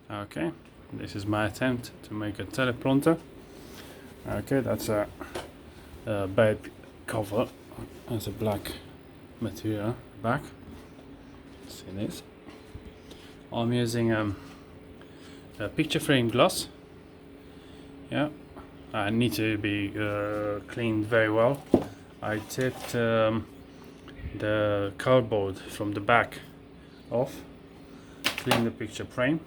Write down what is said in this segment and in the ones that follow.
Okay, this is my attempt to make a teleprompter. Okay, that's a bed cover. Has a black material back. See this? I'm using a picture frame glass. Yeah, I need to be cleaned very well. I tipped the cardboard from the back off, clean the picture frame.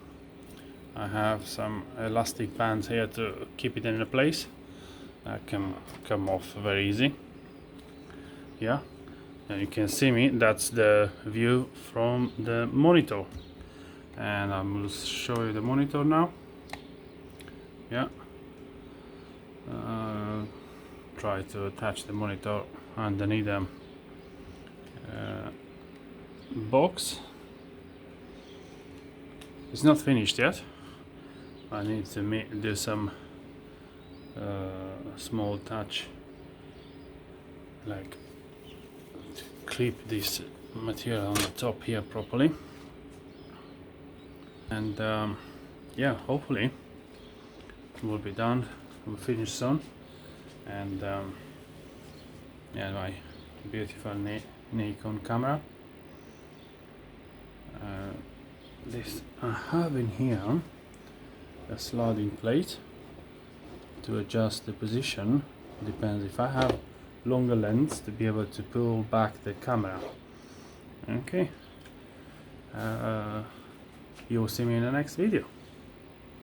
I have some elastic bands here to keep it in place. That can come off very easy. Yeah, and you can see me, that's the view from the monitor, and I will show you the monitor now. Yeah, try to attach the monitor underneath the box. It's not finished yet. I need to do some small touch, like to clip this material on the top here properly, and yeah, hopefully it will be done. We'll finish soon, and yeah, my beautiful Nikon camera. This I have in here a sliding plate to adjust the position. Depends if I have longer lens to be able to pull back the camera. Okay, you'll see me in the next video.